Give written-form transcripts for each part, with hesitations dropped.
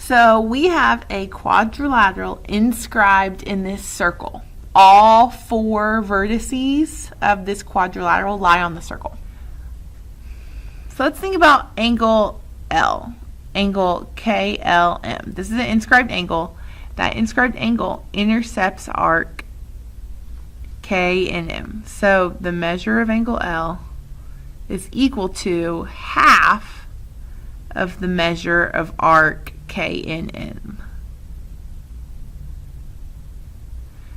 So we have a quadrilateral inscribed in this circle. All four vertices of this quadrilateral lie on the circle. So let's think about angle L, angle KLM. This is an inscribed angle. That inscribed angle intercepts arc K and M. So the measure of angle L is equal to half of the measure of arc K and M.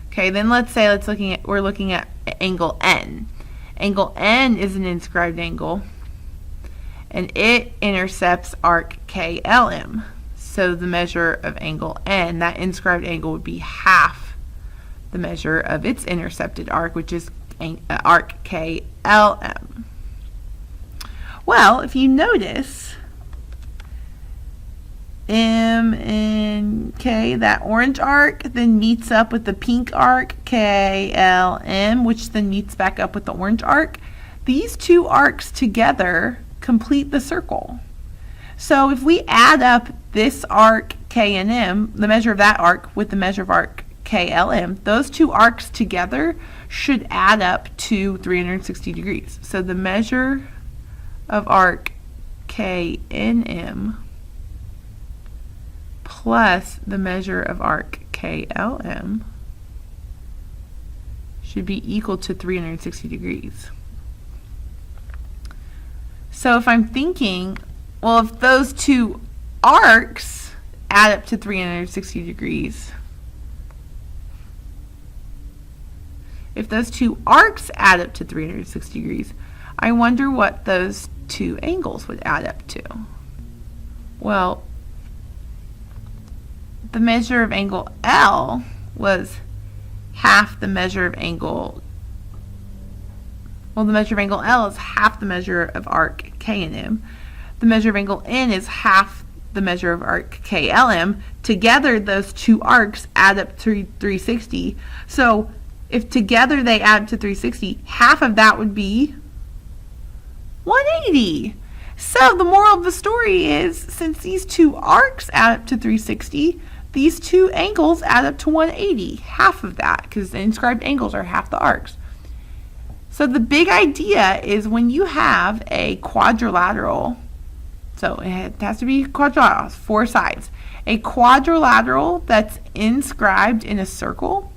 Okay, then let's say we're looking at angle N. Angle N is an inscribed angle, and it intercepts arc KLM. So the measure of angle N, that inscribed angle, would be half the measure of its intercepted arc, which is arc KLM. Well, if you notice, M and K, that orange arc then meets up with the pink arc KLM, which then meets back up with the orange arc. These two arcs together complete the circle. So if we add up this arc K and M, the measure of that arc with the measure of arc KLM, those two arcs together should add up to 360 degrees. So the measure of arc KNM plus the measure of arc KLM should be equal to 360 degrees. So if I'm thinking, well, if those two arcs add up to 360 degrees, if those two arcs add up to 360 degrees, I wonder what those two angles would add up to. Well, the measure of angle L was half the measure of angle, well, the measure of angle L is half the measure of arc K and M. The measure of angle N is half the measure of arc KLM. Together, those two arcs add up to 360. So if together they add to 360, half of that would be 180. So the moral of the story is, since these two arcs add up to 360, these two angles add up to 180, half of that, because the inscribed angles are half the arcs. So the big idea is when you have a quadrilateral, so it has to be quadrilateral, 4 sides. A quadrilateral that's inscribed in a circle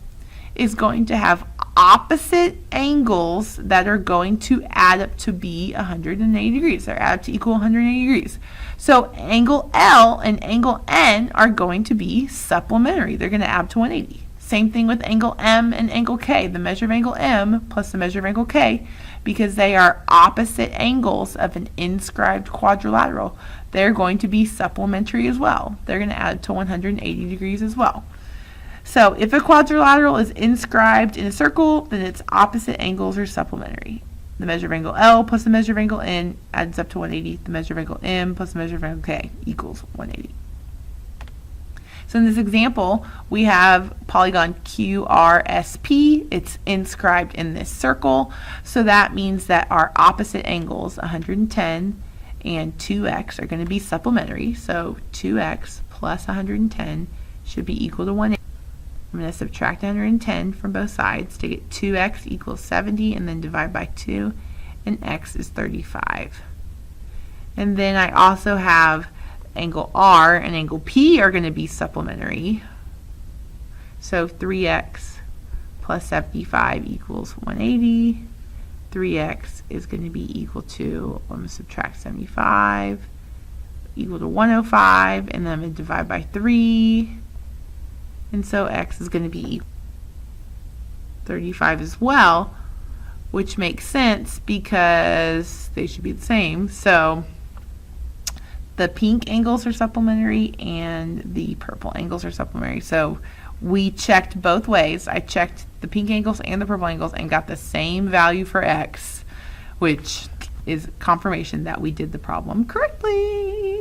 is going to have opposite angles that are going to add up to be 180 degrees. They're add up to equal 180 degrees. So angle L and angle N are going to be supplementary. They're going to add to 180. Same thing with angle M and angle K. The measure of angle M plus the measure of angle K, because they are opposite angles of an inscribed quadrilateral, they're going to be supplementary as well. They're going to add to 180 degrees as well. So if a quadrilateral is inscribed in a circle, then its opposite angles are supplementary. The measure of angle L plus the measure of angle N adds up to 180. The measure of angle M plus the measure of angle K equals 180. So in this example, we have polygon QRSP. It's inscribed in this circle. So that means that our opposite angles, 110 and 2x, are going to be supplementary. So 2x plus 110 should be equal to 180. I'm going to subtract 110 from both sides to get 2x equals 70, and then divide by 2, and x is 35. And then I also have angle R and angle P are going to be supplementary. So 3x plus 75 equals 180. 3x is going to be equal to, I'm going to subtract 75, equal to 105, and then I'm going to divide by 3. And so x is going to be 35 as well, which makes sense because they should be the same. So the pink angles are supplementary and the purple angles are supplementary. So we checked both ways. I checked the pink angles and the purple angles and got the same value for x, which is confirmation that we did the problem correctly.